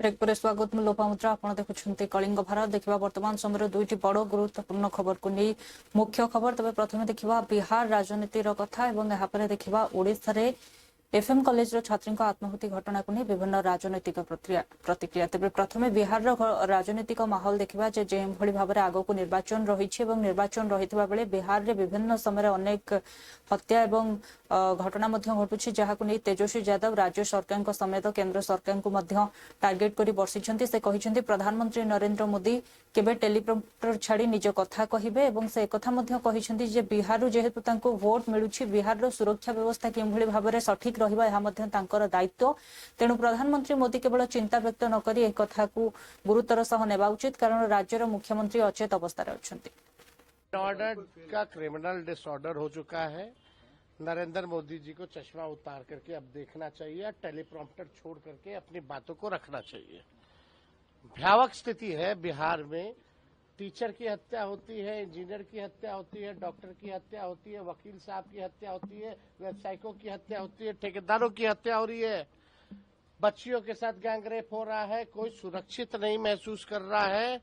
Break पर स्वागत मु लोपामुद्रा आपण देखुछन्ते कलिंग भारत देखिबा वर्तमान समय दुईटी बड़ गुरुत्वपूर्ण खबर को नहीं मुख्य खबर तबे प्रथमे देखिबा बिहार राजनीति रो कथा एवं यहाँ पर देखिबा ओडिशा रे एफएम कॉलेज रो छात्री आत्महत्या घटना को नहीं विभिन्न राजनीतिक प्रतिक्रिया तेज प्रथमे बिहार राजनीतिक माहौल देखा जे भली भाव में आगक निर्वाचन रही निर्वाचन रही बेले बिहार रे विभिन्न समय अनेक हत्या एवं घटना घटुची जहाँ नहीं तेजस्वी यादव राज्य सरकार समेत केंद्र सरकार को टार्गेट कर बर्षिंट से कहते प्रधानमंत्री नरेंद्र मोदी केबे टेलीप्रॉम्प्टर छाड़ी निज कथा कहिबे एवं से कथा कहते बिहार जेहेतु भोट मिलुछि बिहार सुरक्षा व्यवस्था कि भाव में सठिक रहिबा यह तांकर दायित्व तेणु प्रधानमंत्री मोदी केवल चिंता व्यक्त न करी एक कथा को गुरुतर सह नेबा उचित कारण राज्यर मुख्यमंत्री अचेत अवस्था अछंती। ऑर्डर का क्रिमिनल डिसऑर्डर हो चुका है। नरेंद्र मोदी जी को चश्मा उतार करके अब देखना चाहिए, टेलीप्रॉम्प्टर छोड़ करके अपनी बातों को रखना चाहिए। भयावह स्थिति है बिहार में। टीचर की हत्या होती है, इंजीनियर की हत्या होती है, डॉक्टर की हत्या होती है, वकील साहब की हत्या होती है, व्यवसायिकों की हत्या होती है, ठेकेदारों की हत्या हो रही है, बच्चियों के साथ गैंगरेप हो रहा है, कोई सुरक्षित नहीं महसूस कर रहा है।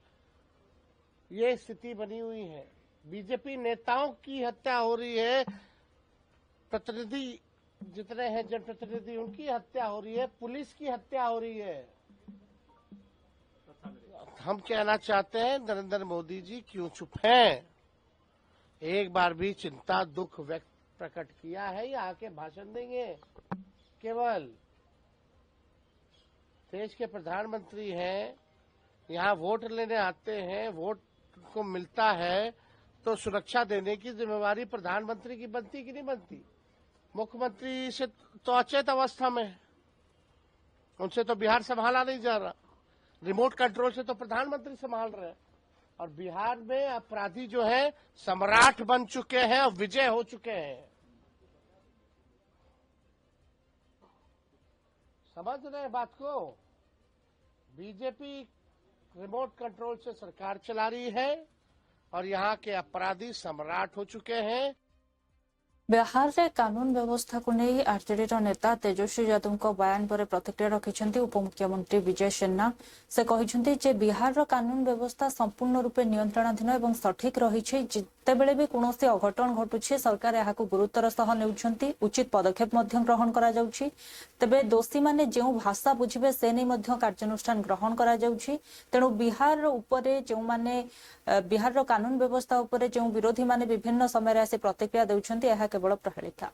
ये स्थिति बनी हुई है। बीजेपी नेताओं की हत्या हो रही है, प्रतिनिधि जितने हैं जनप्रतिनिधि उनकी हत्या हो रही है, पुलिस की हत्या हो रही है। हम कहना चाहते हैं नरेंद्र मोदी जी क्यों चुप हैं? एक बार भी चिंता दुख व्यक्त प्रकट किया है या आके भाषण देंगे? केवल देश के प्रधानमंत्री हैं, यहाँ वोट लेने आते हैं, वोट को मिलता है तो सुरक्षा देने की जिम्मेवारी प्रधानमंत्री की बनती कि नहीं बनती? मुख्यमंत्री से तो अचेत अवस्था में, उनसे तो बिहार संभाला नहीं जा रहा। रिमोट कंट्रोल से तो प्रधानमंत्री संभाल रहे हैं और बिहार में अपराधी जो है सम्राट बन चुके हैं और विजय हो चुके हैं। समझ रहे हैं बात को? बीजेपी रिमोट कंट्रोल से सरकार चला रही है और यहाँ के अपराधी सम्राट हो चुके हैं। बिहार रे कानून व्यवस्था को नहीं आरजेडी नेता तेजस्वी यादव को बयान पर प्रतिक्रिया रखिंट उपमुख्यमंत्री विजय सिन्हा। से कहते जे बिहार कानून व्यवस्था संपूर्ण रूपे नियंत्रणाधीन एवं सठिक रही जितेबले भी कौन अघटन घटुछि सरकार यह गुरुतर सह नेउछंती, उचित पदक्षेप ग्रहण करा जाउछि। तेबे दोषी माने जो भाषा बुझिबे से नहीं कार्यानुष्ठान ग्रहण करा जाउछि। तेणु बिहार उपरे जो माने बिहार कानून व्यवस्था उपरे जो विरोधी माने विभिन्न समय आसी प्रतिक्रिया देउछंती यह केवल प्रहेलिका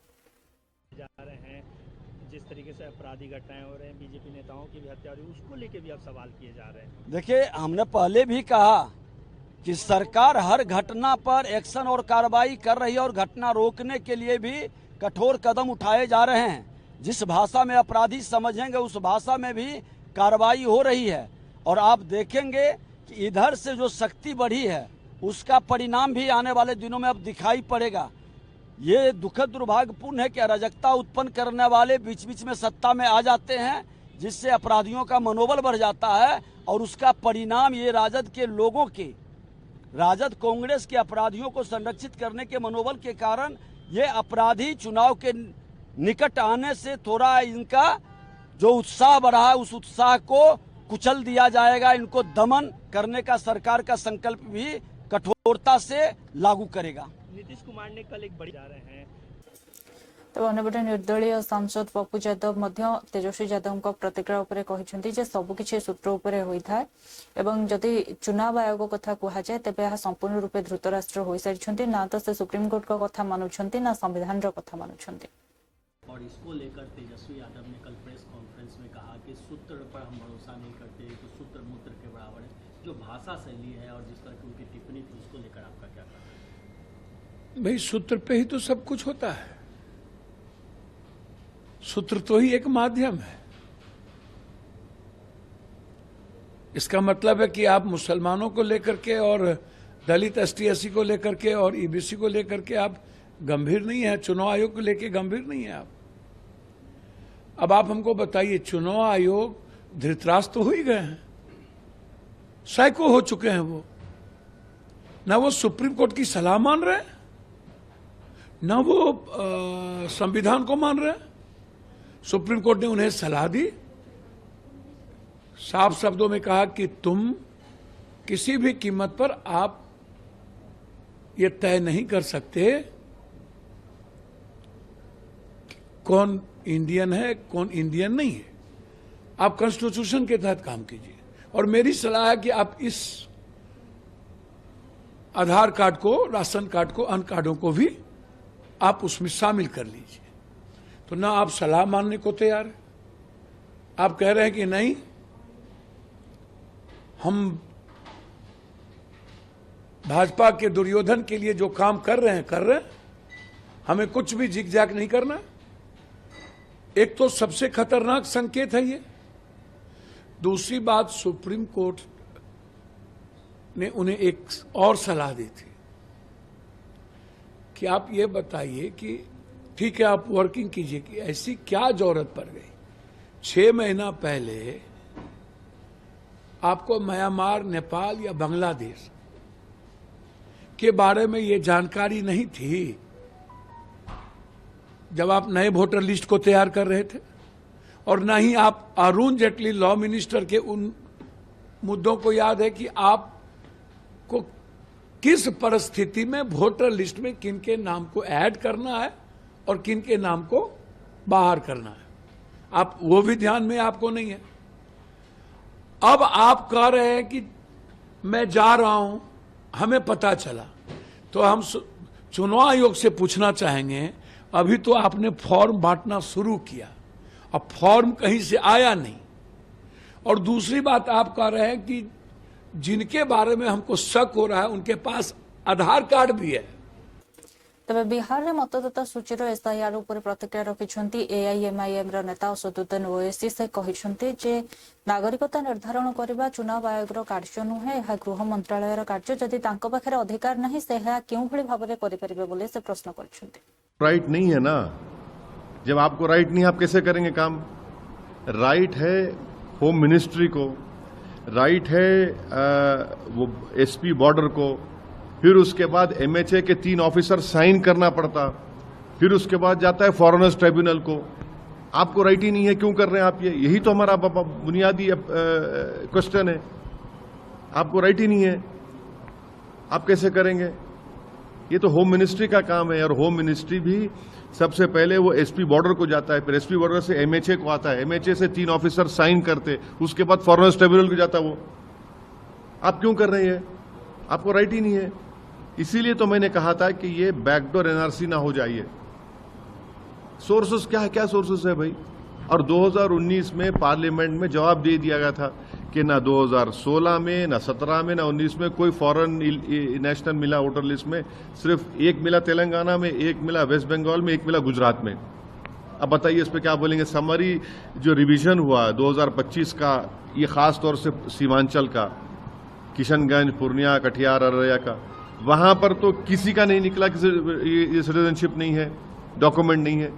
जा रहे हैं। जिस तरीके से अपराधी घटनाएं हो रहे हैं, बीजेपी नेताओं की भी हत्या हो रही है, उसको लेके भी अब सवाल किए जा रहे हैं। देखिए, हमने पहले भी कहा कि सरकार हर घटना पर एक्शन और कार्रवाई कर रही है और घटना रोकने के लिए भी कठोर कदम उठाए जा रहे हैं। जिस भाषा में अपराधी समझेंगे उस भाषा में भी कार्रवाई हो रही है और आप देखेंगे कि इधर से जो शक्ति बढ़ी है उसका परिणाम भी आने वाले दिनों में अब दिखाई पड़ेगा। ये दुखद दुर्भाग्यपूर्ण है कि अराजकता उत्पन्न करने वाले बीच बीच में सत्ता में आ जाते हैं, जिससे अपराधियों का मनोबल बढ़ जाता है और उसका परिणाम ये राजद के लोगों के, राजद कांग्रेस के अपराधियों को संरक्षित करने के मनोबल के कारण ये अपराधी चुनाव के निकट आने से थोड़ा इनका जो उत्साह बढ़ा है उस उत्साह को कुचल दिया जाएगा। इनको दमन करने का सरकार का संकल्प भी कठोरता से लागू करेगा। नीतीश कुमार ने कल एक बड़ी जा रहे हैं तो अन्यपटे निर्दलीय सांसद पप्पू यादव तेजस्वी यादव प्रतिक्रिया उपरे कहते जे सबकिछि सूत्र उपरे होइथाय एवं जदि चुनाव आयोग कथा कहा जाए तेबे यह संपूर्ण रूपे धृतराष्ट्र हो सारी ना तो से सुप्रीम कोर्ट का कथा मानुछंती ना संविधान रो कथा मानुछंती। और इसको लेकर तेजस्वी यादव ने कल प्रेस कॉन्फ्रेंस में कहा कि सूत्र पर हम भरोसा नहीं करते, तो सूत्र मूत्र के बराबर है। जो भाषा शैली है और जिस तरह की उनकी टिप्पणी थी उसको लेकर आपका क्या कहना है? भाई, सूत्र पे ही तो सब कुछ होता है। सूत्र तो ही एक माध्यम है। इसका मतलब है कि आप मुसलमानों को लेकर के और दलित ST/SC को लेकर के और EBC को लेकर के आप गंभीर नहीं है, चुनाव आयोग को लेकर गंभीर नहीं है आप। अब आप हमको बताइए, चुनाव आयोग धृतराष्ट्र तो हो ही गए हैं, सैकड़ों हो चुके हैं। वो ना वो सुप्रीम कोर्ट की सलाह मान रहे हैं, ना वो संविधान को मान रहे हैं। सुप्रीम कोर्ट ने उन्हें सलाह दी, साफ शब्दों में कहा कि तुम किसी भी कीमत पर आप ये तय नहीं कर सकते कौन इंडियन है कौन इंडियन नहीं है। आप कॉन्स्टिट्यूशन के तहत काम कीजिए और मेरी सलाह है कि आप इस आधार कार्ड को, राशन कार्ड को, अन्य कार्डों को भी आप उसमें शामिल कर लीजिए। तो ना आप सलाह मानने को तैयार है, आप कह रहे हैं कि नहीं हम भाजपा के दुर्योधन के लिए जो काम कर रहे हैं, हमें कुछ भी जिग जैग नहीं करना। एक तो सबसे खतरनाक संकेत है ये। दूसरी बात, सुप्रीम कोर्ट ने उन्हें एक और सलाह दी थी कि आप ये बताइए कि ठीक है आप वर्किंग कीजिए कि ऐसी क्या जरूरत पड़ गई 6 महीना पहले आपको म्यांमार, नेपाल या बांग्लादेश के बारे में ये जानकारी नहीं थी जब आप नए वोटर लिस्ट को तैयार कर रहे थे, और न ही आप अरुण जेटली लॉ मिनिस्टर के उन मुद्दों को याद है कि आपको किस परिस्थिति में वोटर लिस्ट में किन के नाम को ऐड करना है और किन के नाम को बाहर करना है, आप वो भी ध्यान में आपको नहीं है। अब आप कह रहे हैं कि मैं जा रहा हूं, हमें पता चला। तो हम चुनाव आयोग से पूछना चाहेंगे, अभी तो आपने फॉर्म बांटना शुरू किया, अब फॉर्म कहीं से आया नहीं। और दूसरी बात आप कह रहे हैं कि जिनके बारे में हमको शक हो रहा है उनके पास आधार कार्ड भी है। तबे बिहार में मतदाता सूची एसआईआर उपर प्रतिक्रिया रखिछंती एआईएमआईएम रो नेता असदुद्दीन ओवैसी से कहिछंती जे नागरिकता निर्धारण करबा चुनाव आयोग रो कार्य नुहे, यह गृह मंत्रालय रो कार्य। जदि तांको पाखरे अधिकार नहीं से यह क्यों भली भाबरे करि परिबे बोले से प्रश्न करछंती। राइट नहीं है ना, जब आपको राइट नहीं आप कैसे करेंगे काम? राइट है होम मिनिस्ट्री को, राइट है वो एसपी बॉर्डर को, फिर उसके बाद एमएचए के 3 ऑफिसर साइन करना पड़ता, फिर उसके बाद जाता है फॉरेनर्स ट्राइब्यूनल को। आपको राइट ही नहीं है, क्यों कर रहे हैं आप ये? यही तो हमारा बुनियादी क्वेश्चन है। आपको राइट ही नहीं है, आप कैसे करेंगे? ये तो होम मिनिस्ट्री का काम है, और होम मिनिस्ट्री भी सबसे पहले वो एसपी बॉर्डर को जाता है, फिर एसपी बॉर्डर से एमएचए को आता है, एमएचए से 3 ऑफिसर साइन करते, उसके बाद फॉरेनर्स ट्राइब्यूनल को जाता वो। आप क्यों कर रहे हैं? आपको राइट ही नहीं है। इसीलिए तो मैंने कहा था कि ये बैकडोर एनआरसी ना हो जाइए। सोर्सेस क्या सोर्सेस है भाई? और 2019 में पार्लियामेंट में जवाब दे दिया गया था कि ना 2016 में, ना 17 में, ना 19 में कोई फॉरेन नेशनल मिला वोटर लिस्ट में। सिर्फ एक मिला तेलंगाना में, एक मिला वेस्ट बंगाल में, एक मिला गुजरात में। अब बताइए इस पर क्या बोलेंगे? समरी जो रिवीजन हुआ 2025 का, ये खास तौर से सीमांचल का, किशनगंज, पूर्णिया, कटिहार, अररिया का, वहां पर तो किसी का नहीं निकला कि ये सिटीजनशिप नहीं है, डॉक्यूमेंट नहीं है।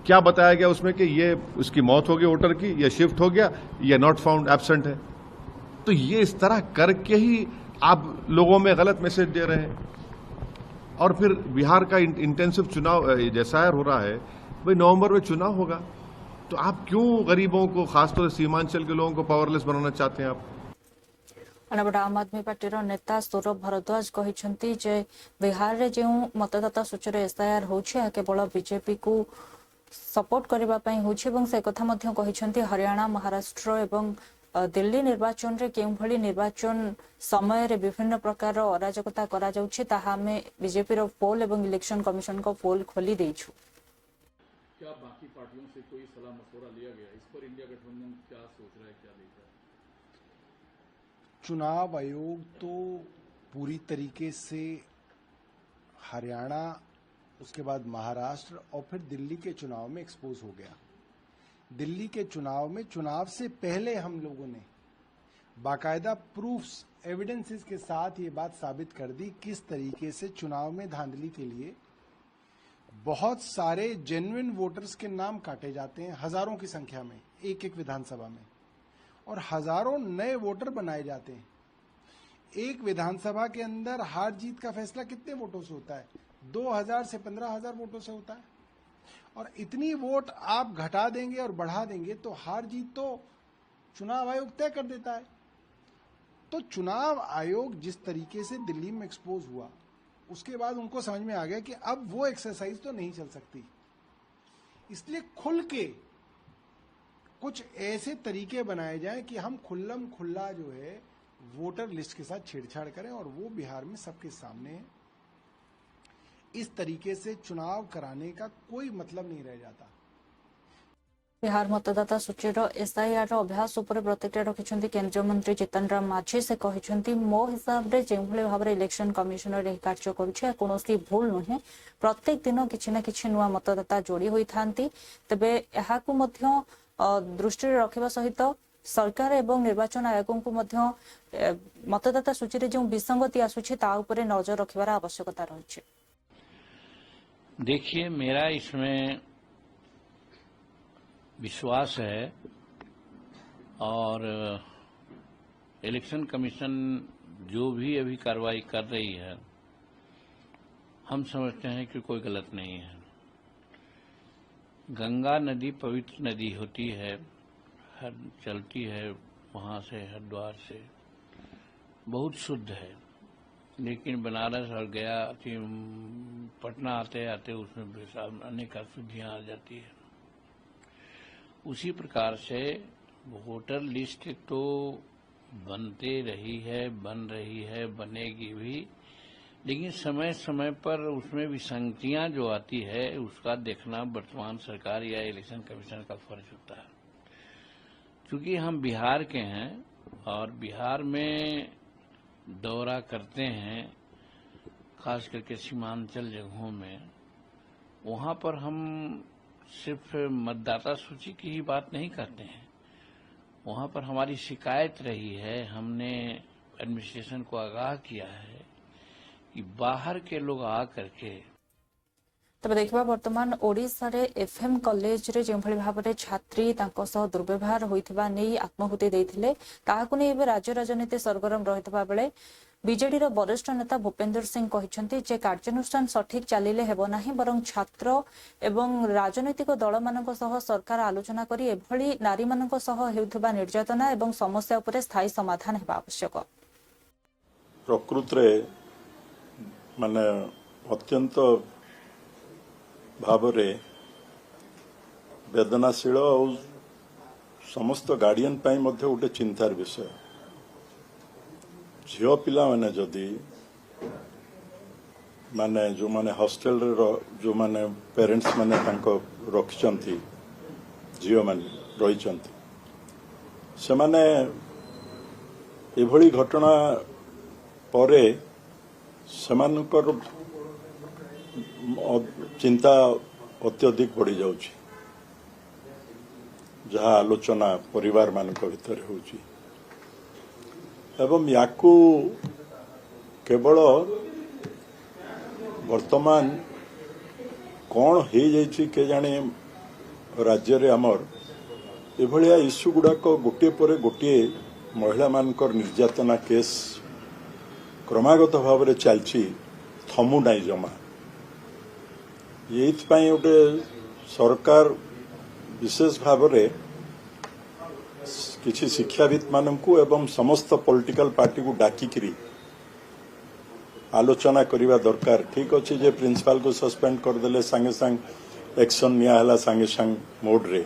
क्या बताया गया उसमें कि ये उसकी मौत हो गई वोटर की, या शिफ्ट हो गया, या नॉट फाउंड, एब्सेंट है। तो ये इस तरह करके ही आप लोगों में गलत मैसेज दे रहे हैं। और फिर बिहार का इंटेंसिव चुनाव जैसा हो रहा है, भाई नवंबर में चुनाव होगा, तो आप क्यों गरीबों को, खासतौर से सीमांचल के लोगों को पावरलेस बनाना चाहते हैं आप? अनबड़ा आम आदमी पार्टी नेता सौरभ भारद्वाज कहते जे बिहार रे जो मतदाता सूची एसआईआर होछि केवल बीजेपी को सपोर्ट करने होछि। से कथा मध्य कहते हरियाणा, महाराष्ट्र एवं दिल्ली निर्वाचन रे केउं भली निर्वाचन समय रे विभिन्न प्रकार अराजकता करा जाउछि, ताहा हमें बीजेपी रो पोल एवं इलेक्शन कमिशन को पोल खोली देइछु। क्या बाकी पार्टियों से कोई सलाह मशवरा लिया गया? इस पर इंडिया गठबंधन क्या सोच रहा है, क्या देख रहा है? चुनाव आयोग तो पूरी तरीके से हरियाणा, उसके बाद महाराष्ट्र और फिर दिल्ली के चुनाव में एक्सपोज हो गया। दिल्ली के चुनाव में, चुनाव से पहले हम लोगों ने बाकायदा प्रूफ्स, एविडेंसेस के साथ ये बात साबित कर दी किस तरीके से चुनाव में धांधली के लिए बहुत सारे जेन्युइन वोटर्स के नाम काटे जाते हैं, हजारों की संख्या में एक एक विधानसभा में, और हजारों नए वोटर बनाए जाते हैं। एक विधानसभा के अंदर हार जीत का फैसला कितने वोटों से होता है? 2000 से 15,000 वोटों से होता है। और इतनी वोट आप घटा देंगे और बढ़ा देंगे तो हार जीत तो चुनाव आयोग तय कर देता है। तो चुनाव आयोग जिस तरीके से दिल्ली में एक्सपोज हुआ, उसके बाद उनको समझ में आ गया कि अब वो एक्सरसाइज तो नहीं चल सकती, इसलिए खुल के कुछ ऐसे तरीके बनाए जाएं कि हम खुल्लम खुल्ला जो है वोटर लिस्ट के साथ छेड़छाड़ करें, और वो बिहार में सबके सामने है। इस तरीके से चुनाव कराने का कोई मतलब नहीं रह जाता। बिहार मतदाता सूचीर एसआईआर अभ्यास उपर प्रतिक्रिया रखिछन्ति केंद्रीय मंत्री जीतन राम मांझी। से कहिछन्ति मो हिसाब रे जेभଳି भाबरे इलेक्शन कमिशनर एही कार्य करूछे कोनोसी भूल नहे। प्रत्येक दिन किछि ना किछि नुवा मतदाता जोड़ी होई थांती। तबे एहाकु मध्य दृष्टि रखिबा सहित सरकार एवं निर्वाचन आयोग को मध्य मतदाता सूची रे जो विसंगति आसुछि ता उपरे नजर रखिबार आवश्यकता रहिछि। देखिए, मेरा इसमें विश्वास है और इलेक्शन कमीशन जो भी अभी कार्रवाई कर रही है, हम समझते हैं कि कोई गलत नहीं है। गंगा नदी पवित्र नदी होती है, चलती है वहाँ से हरिद्वार से, बहुत शुद्ध है। लेकिन बनारस और गया पटना आते आते उसमें अनेक अशुद्धियाँ आ जाती है। उसी प्रकार से वोटर लिस्ट तो बनते रही है, बन रही है, बनेगी भी, लेकिन समय समय पर उसमें विसंगतियां जो आती है उसका देखना वर्तमान सरकार या इलेक्शन कमीशन का फर्ज होता है। क्योंकि हम बिहार के हैं और बिहार में दौरा करते हैं, खास करके सीमांचल जगहों में, वहां पर हम सिर्फ मतदाता सूची की ही बात नहीं करते हैं। वहां पर हमारी शिकायत रही है, हमने एडमिनिस्ट्रेशन को आगाह किया है कि बाहर के लोग आ करके तबे देखा वर्तमान ओडिशा रे एफएम कॉलेज रे जेभଳି भाबरे छात्री तांको सह दुर्व्यवहार होइथिबा नै आत्महुति दैथिले ताहाकु नै एबे राज्य राजनीति सरगरम रहितबा बेले बीजेडी रो वरिष्ठ नेता भूपेंद्र सिंह कहिसंती जे कार्यानुष्ठान सठिक चलिले हेबो नाही, बरं छात्र एवं राजनीतिक दल मानक सह सरकार आलोचना करी एभଳି नारी मानक सह हेउथिबा निर्यातना एवं समस्या उपरे स्थायी समाधान हेबा आवश्यक। प्रकृत रे माने अत्यंत भावरे वेदनाशील और समस्त गार्डियन पाई मध्य गोटे चिंतार विषय। झियो पिला माने जदि माने जो माने हॉस्टल रे जो माने पेरेंट्स माने तांको रखिचंती, झियो माने रहिचंती, से माने एभली घटना परे सेमानकर चिंता अत्यधिक बढ़ी जाउची, जहाँ आलोचना परिवार मानक भितर होउची। एवं याकू केवल वर्तमान कौन हो जाइछि के जाने राज्य रे हमर एभलिया इश्यू गुड़ाक गोटे पर गोटे महिला मानकर निर्यातना केस क्रमागत भाव में चलछि, थमु नाई जमा। ये गोटे सरकार विशेष भाव में किसी शिक्षाविद मानकू एवं समस्त पॉलिटिकल पार्टी को डाकिकरी आलोचना करने दरकार। ठीक अच्छे जे प्रिंसिपल को सस्पेंड करदेले सांगे सांग एक्शन निया सांगे सांग मोड रे,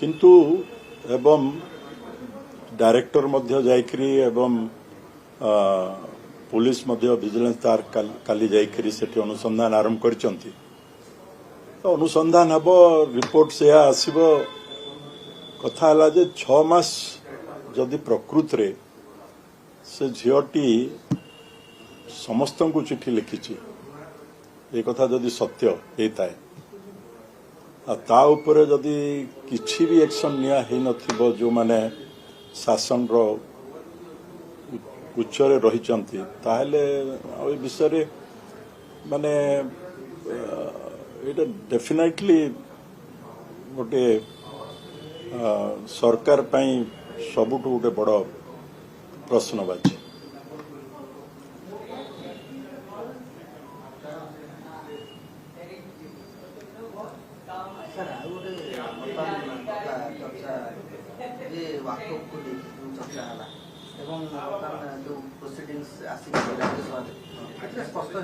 किंतु एवं डायरेक्टर मध्य जाइकरी एवं पुलिस मध्य विजिलेंस तार काली जाइकरी सेठी अनुसंधान आरंभ करचंती। तो अनुसंधान हब रिपोर्ट से आसीबो। कथा हला जे 6 मास जदि प्रकृत रे से झीटी समस्त को चिठी लिखिची, ये कथा जदि सत्य होता है ता उपरे जदि किछि भी एक्शन निया हे नथिबो, जो माने शासन रो उच्चरे रहिचंती, ताहले ए विषय माने एटा डेफिनेटली गोटे सरकार पाई सबुठु गोटे बड़ प्रश्नवाची। जे वाकआउट को लेकिन चर्चा है एवं बर्तमान जो प्रोसीडिंग्स आसिक राज्यसभा स्पष्ट हो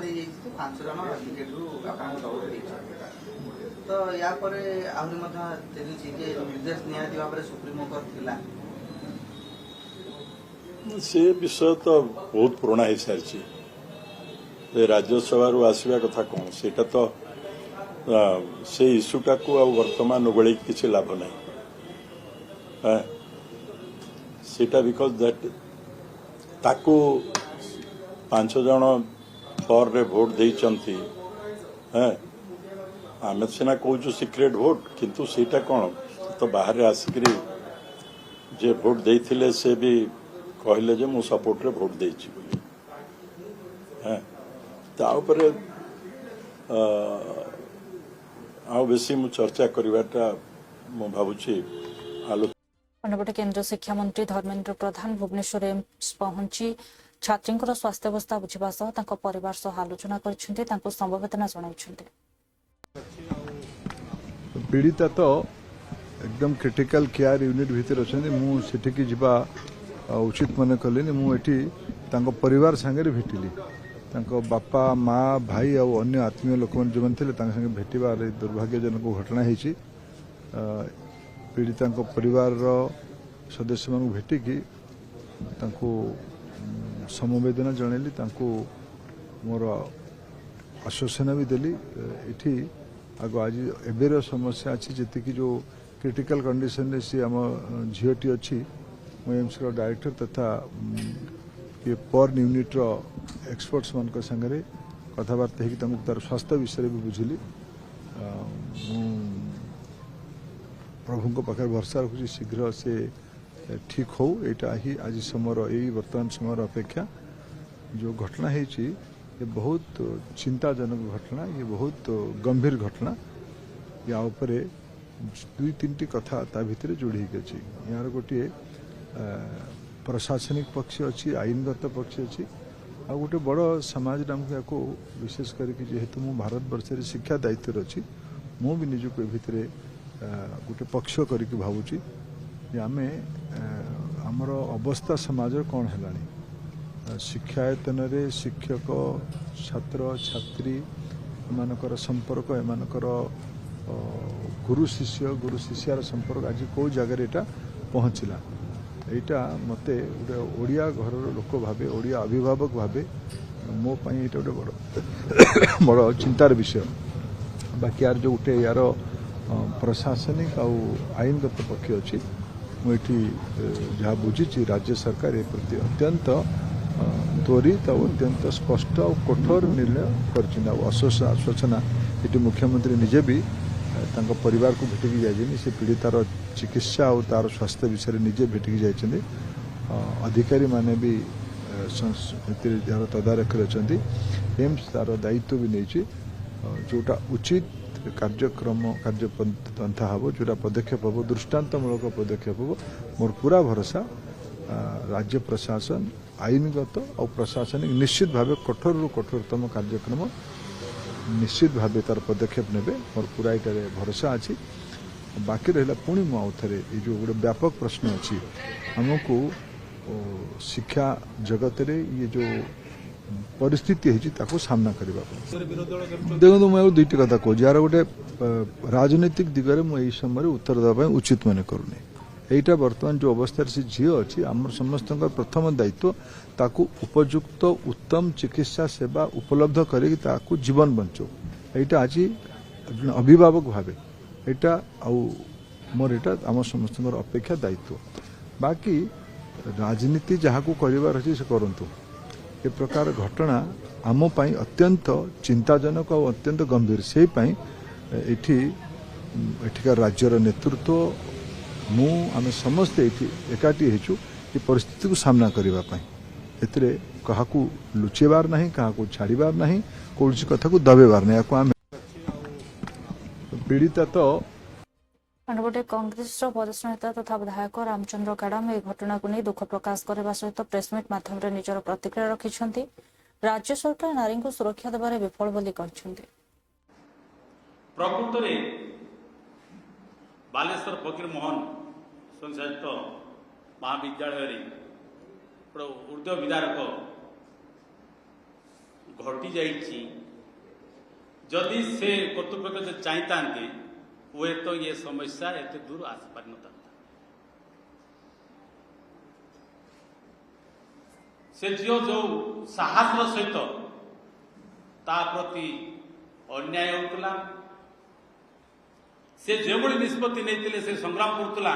5 जन विकेट आप तो या आहरी निर्देश निहाती भाव में सुप्रीमकोर्ट थिला से विषय तो बहुत पुराना हो सारी राज्यसभा आसवा कथा कौन से तो से इश्यूटा को वर्तमान उगल किसी लाभ ना सेटा बिकज दैट ताकू 5 जन फॉर रे भोट देइचंती आम सीना कहूँ सिक्रेट भोट किंतु सेटा कौन तो बाहर आसिक जे भोट देइथिले से भी कहले जे मु सपोर्ट रे भोट देइछि बोली ता ऊपर आ बेसी मु चर्चा करवाटा मु भाबुछि आलो अन्यपटे केन्द्र शिक्षा मंत्री धर्मेन्द्र प्रधान भुवनेश्वर एम्स पहुंची छात्रींकर स्वास्थ्य अवस्था बुझा सह परिवार सह आलोचना कर संवेदना जणाइछन्ते। पीड़िता तो एकदम क्रिटिकल केयर यूनिट भीतर अच्छा मुझे जीवा उचित मन कले मुझे परिवार सांगे भेटिली बापा माँ भाई और अन्य आत्मीय लोक जो थे भेटार दुर्भाग्यजनक घटना होती पीड़िता परिवार सदस्य मान भेटिकी समवेदना जनइली मोर आश्वासन भी देली इठी आगो आज एबेर समस्या अच्छी जी जो क्रिटिकल कंडीशन सी आम झीटी अच्छी एम्स डायरेक्टर तथा ये पर यूनिट रो एक्सपर्ट्स मान संगे कथबार्ता हो तार स्वास्थ्य विषय भी बुझिली प्रभु को पाखे भरसा रखुची शीघ्र से ठीक हो यहाँ ही आज समय यही वर्तमान समय अपेक्षा जो घटना होती ये बहुत चिंताजनक घटना ये बहुत गंभीर घटना या उपरे 2-3टी कथा ता भितर जोड़ी अच्छी यार गोटे प्रशासनिक पक्ष अच्छी आईनगत पक्ष अच्छी आ गोटे बड़ समाज को विशेष करके जेहेतु मु भारत वर्ष शिक्षा दायित्व अच्छी मु भी निजक भितर गोटे पक्ष करके भावुची आम आमर अवस्था समाज कौन है शिक्षायतन रे शिक्षक छात्र छात्री एमानकर संपर्क एमानकर गुरु शिष्यार संपर्क आज कौ जगार यहाँ पहुँचला यहाँ मत गोटे ओडिया घर लोक भावे ओडिया अभिभावक भावे मो पाई ये गोटे बड़ बड़ चिंतार विषय बाकी यार जो गोटे यार प्रशासनिक आईनगत पक्ष अच्छी मुझे जहाँ बुझी राज्य सरकार ए प्रति अत्यंत त्वरित और अत्यंत स्पष्ट और कठोर निर्णय करसूचना ये मुख्यमंत्री निजे भी परिवार को भेटिकी जाइए से पीड़ितार चिकित्सा और तार स्वास्थ्य विषय निजे भेटिकी जाइए अधिकारी माने भी जार तदारख अच्छा एम्स तार दायित्व भी नहीं जोटा उचित कार्यपंथा हम जोटा पदक्षेप हम दृष्टांतमूलक पदक्षेप हम मोर पूरा भरोसा राज्य प्रशासन आईनगत और प्रशासनिक निश्चित भाव कठोर रु कठोरतम कार्यक्रम निश्चित भाव तार पदक्षेप ने मोर पूरा ये भरोसा अच्छी बाकी रहा पुणी मुझे ये जो गोटे व्यापक प्रश्न अच्छी आमको शिक्षा जगत रे ये जो परिस्थिति है सामना करने देखो मुझे दुईटी कथा कहूँ जार गोटे राजनीतिक दिगरे मुझे समय उत्तर देवाई उचित मन करूनी यहीटा बर्तमान जो अवस्था से झी अच्छी आम समस्त प्रथम दायित्व ताकू उपयुक्त उत्तम चिकित्सा सेवा उपलब्ध करके जीवन बंचो यहाँ आज अभिभावक भावे यहाँ मोर यहाँ आम समस्त अपेक्षा दायित्व बाकी राजनीति जहाँ को कर करूँ ए प्रकार घटना आम पाई अत्यंत चिंताजनक और अत्यंत गंभीर से एठिकार राज्यर नेतृत्व मु आम समस्ते एकाठी हेचु ये परिस्थिति को सामना करने एतिरे काहाकू लुचेबार नहीं काहाकू छाड़ीबार नहीं कौन कथा को दबेबार नहीं आम पीड़िता तो अन्यपटे कांग्रेस वरिष्ठ नेता तथा विधायक रामचंद्र काडाम यह घटना को नहीं दुख प्रकाश करने सहित प्रेसमिट माध्यम निजर प्रतिक्रिया रखिंट राज्य सरकार नारी को सुरक्षा देवारे विफल बोली कहते प्रकृत में बालेश्वर फकीर मोहन स्वयं शासित महाविद्यालय ऊर्ध्व विदारक घटी जाइए जदि से कर्तृपक्ष चाहता हुए तो ये समस्या एत दूर आसी पार न से झील जो साहस सहित ता प्रति अन्याय होता से जो बड़ी निष्पत्ति नहीं से संग्राम करुला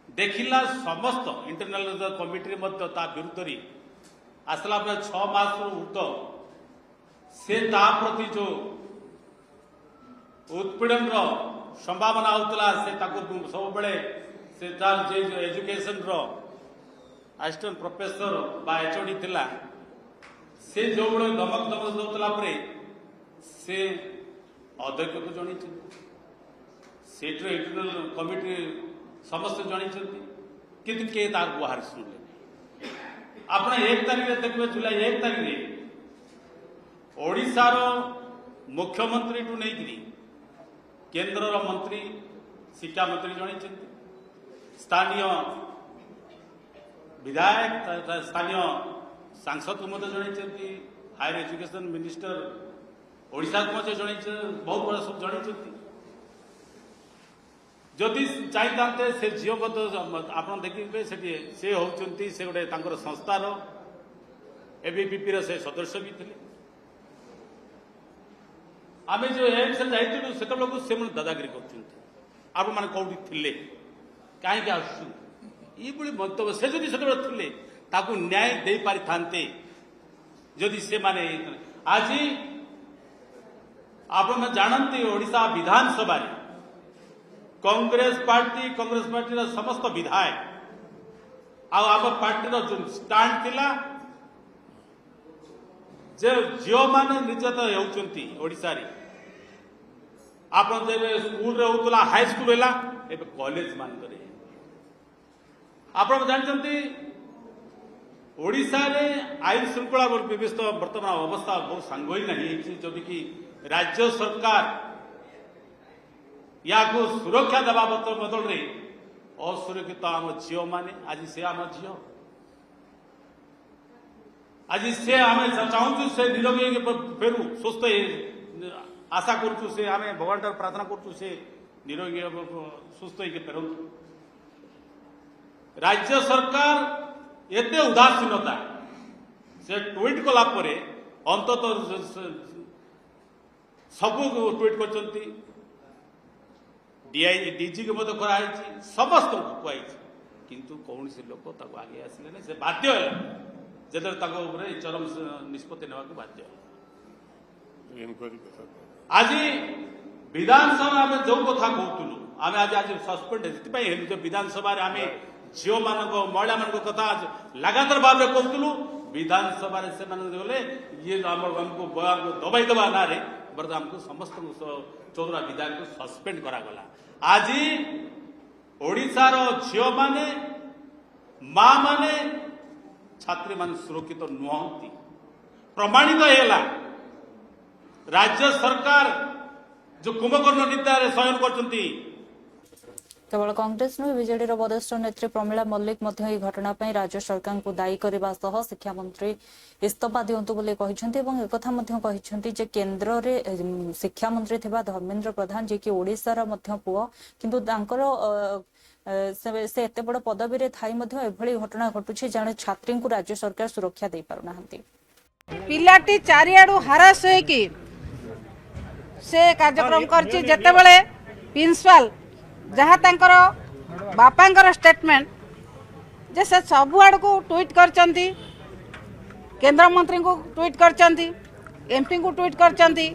देखिला समस्त इंटरनल कमिटी विरुद्ध आसला 6 मास ऊर्ध से प्रति जो उत्पीड़न संभावना होता से सब से जो एजुकेशन असिस्टेंट प्रोफेसर बा एचओडी थिला से जो बड़े धमक दौला से अध्यक्ष को जन सेठर इंटरनल कमिटी समस्त जन किंतु किए तार गुहार शुणिले आप 1 तारिख देखिए जुलाई 1 तारिख ओडिशार मुख्यमंत्री टू नहीं केंद्र मंत्री शिक्षा मंत्री जन स्थानीय विधायक स्थानीय सांसद को मत जन हायर एजुकेशन मिनिस्टर ओडिशा को मत जन बहुत बड़ा सब जन जदि चाहते से झील को तो आप देखिए से होती से गोटे संस्थार एबीपीपी से सदस्य भी थे आम जो एम्स जाइलु से दादागिरी कर कौटी थे कहीं आसुई मंतव्य से जदि से न्याय दे पारि थांते जदि से माने आज आप जानते ओडिशा विधानसभा कांग्रेस पार्टी समस्त विधायक आम पार्टी जो स्टांड थिला जे झील माने निर्यात होती ओडिशा रे आप स्कूल रे होतला हाई स्कूल है एबे कॉलेज मान करे आप जानते ओडिशा रे आईन श्रृंखला व्यवस्था वर्तमान अवस्था बहुत सांगहीन है जदि कि राज्य सरकार या सुरक्षा देवा बदल रे असुरक्षित आम झील माने आज से आम झील आज से आम चाहूँ से निरोगी फेरू सुस्थ आशा करूँ से आम भगवान प्रार्थना करूँ से निरोगी सुस्थ फेरु राज्य सरकार एते उदासीनता से ट्वीट कला अंतत सब ट्वीट कर डीजी को मत कराई समस्त कहुई किंतु कौन से लोक आगे आसिले से बाध्य है चरम निष्पत्ति नेवा बाध्य आज विधानसभा आम जो कथा कहूँ आम आज आज सस्पेंड जो विधानसभा आम झील मान महिला मान कथा लगातार भाव में कहूँ विधानसभा से गले ये आमको दबाई दबा ना बर्तमान आमको समस्त 14 विधायक को सस्पेंड करागला आज ओडिशार झील माने माँ माने छात्री मान सुरक्षित नुहति प्रमाणित है राज्य सरकार जो कुंभकर्ण निद्रा शयन करछंती केवल कांग्रेस नु बीजेडी वरिष्ठ नेत्री प्रमिला मल्लिक घटना राज्य सरकार को दायी करने सह शिक्षा मंत्री इस्तीफा दिंतु एक केन्द्र में शिक्षा मंत्री थिबा धर्मेंद्र प्रधान जी की ओडिशार पुओ किंतु से एत बड़ पदवी रे थाई एभली घटना घटुछि जने छात्री को राज्य सरकार सुरक्षा दे पारु नाहंती पिलाटी चारियाडू हारास होइकी से कार्यक्रम करछि जेतेबेले प्रिंसिपल जहाँ तांकर बापांकर स्टेटमेंट जे से सब आड़ को ट्वीट करचंती केंद्र मंत्री को ट्वीट करचंती एमपी को ट्वीट करचंती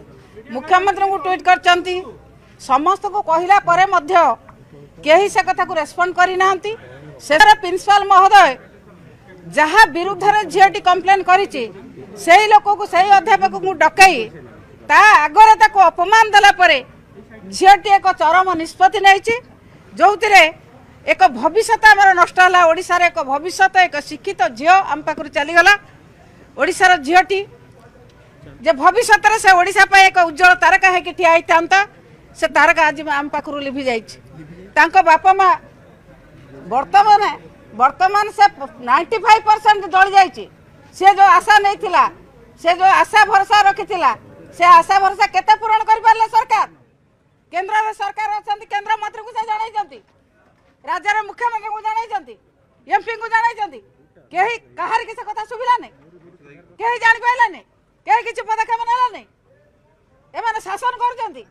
मुख्यमंत्री को ट्वीट करचंती समस्त को कहला परे मध्य केही से कथा को रेस्पोंड करि नांती से प्रिंसिपल महोदय जहाँ विरुद्ध रे झीटी कंप्लेन करिछि सेही लोक को सेही अध्यापक को डकाई ता आगरे ताको अपमान देला परे झीटी एक चरम निष्पत्ति नहीं जो एक भविष्य आम नष्ट है ओडिशार एक भविष्य एक शिक्षित झील आम पाखु चलीगला ओडिशार झीटी जे भविष्य से ओडिशा पाई एक उज्जवल तारका है ठिया होता से तारका आज आम पाखु लिभि जाइए बापा माँ वर्तमान वर्तमान से 95% जली जाइए। से जो आशा नहीं थिला, से जो आशा भरोसा रखी थिला, से आशा भरोसा केते पूरण कर पारले सरकार? केंद्र रे सरकार अछंती, केंद्र मंत्री को से जणाई जंती, राज्य रे मुख्यमंत्री को जणाई जंती, एमपी को जणाई जंती, केही कहार किसे कथा सुबिला नै, केही जानि पाइला नै, केही किछि पदक्षेप नेला नै। एमाने शासन कर जंती,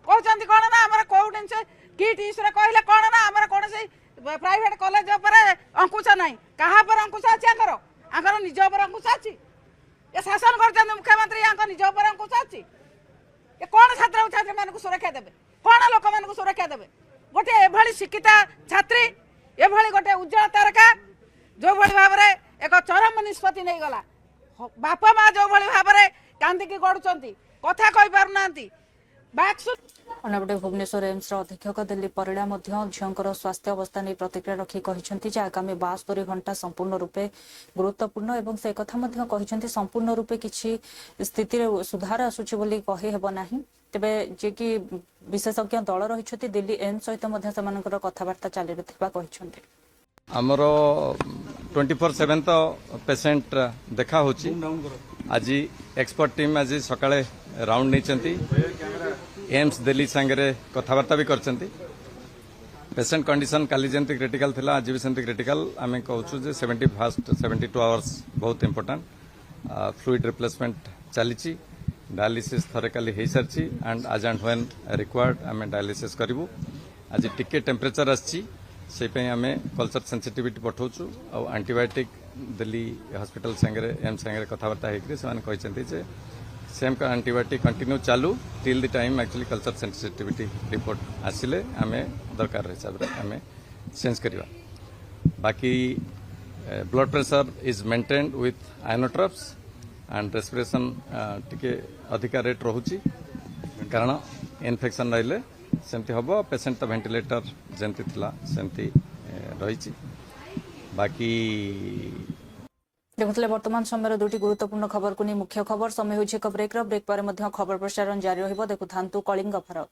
कहउचंती कोन ना हमर कोउडिन से किट इशू रे कहले कोन ना हमर कोन से प्राइवेट कॉलेज पर अंकुश नहीं, कहाँ पर अंकुश अच्छी आंकर निज पर अंकुश अच्छी? ये शासन कर मुख्यमंत्री निज पर अंकुश अच्छी? ये कौन छात्र छात्री मान सुरक्षा देवे, कौन लोक मान सुरक्षा देवे? गोटे एभली शिक्षिता छात्री, एभली गोटे उज्जवल तारका जो भली भाव में एक चरम निष्पत्ति नहीं गला, बापा माँ जो भली भाव में कांदिकी गड़ुचंती, कथा कहि पारुनांती, अन्यपटे भुवनेश्वर एम्स अधीक्षक दिल्ली परिड़ा झीर स्वास्थ्य अवस्था नहीं प्रतिक्रिया रखी कहते आगामी 72 घंटा संपूर्ण रूपे गुरुत्वपूर्ण और से कथा कहते संपूर्ण रूपे किसी स्थिति सुधार आसूची कहना तेबे जे कि विशेषज्ञ दल रही दिल्ली एम्स सहित कथबार्ता चली कहते आमर 24/7 तो पेसेंट देखा होची। आज एक्सपर्ट टीम आज सकाळे राउंड नहीं एम्स दिल्ली सांगे कथबार्ता भी करचंती। पेसेंट कंडीशन काली जंती क्रिटिकल थिला, आज भी सेमती क्रिटिकल। आम कहूँ जे 72 आवर्स बहुत इंपोर्टेंट। फ्लूइड रिप्लेसमेंट चली, डायलिसिस थरे काली हो सारी एंड आज एंड व्हेन रिक्वायर्ड आम डायलिसिस करूँ। आज टिके टेम्परेचर आसी आम कल्चर सेंसिटिविटी पठाऊँ और एंटीबायोटिक दिल्ली हॉस्पिटल सांगे एम्स सांगे कथबार्ता होती सेम एंटीबायोटिक कंटिन्यू चालू till the time actually culture sensitivity report आसिले आम दरकार हिसाब से आम चेंज करवा। बाकी blood pressure is maintained with inotropes and respiration टिके अधिका रेट रोची कारण इन्फेक्शन रहिले सेमती हम पेसेंट तो वेंटिलेटर जमती थिला सेमती रही। बाकी देखुले वर्तमान समय दुटी गुरुत्वपूर्ण खबर को नहीं मुख्य खबर समय हो ब्रेक पर खबर प्रसारण जारी रहिबो। देखु थांतु कलिंग भारत।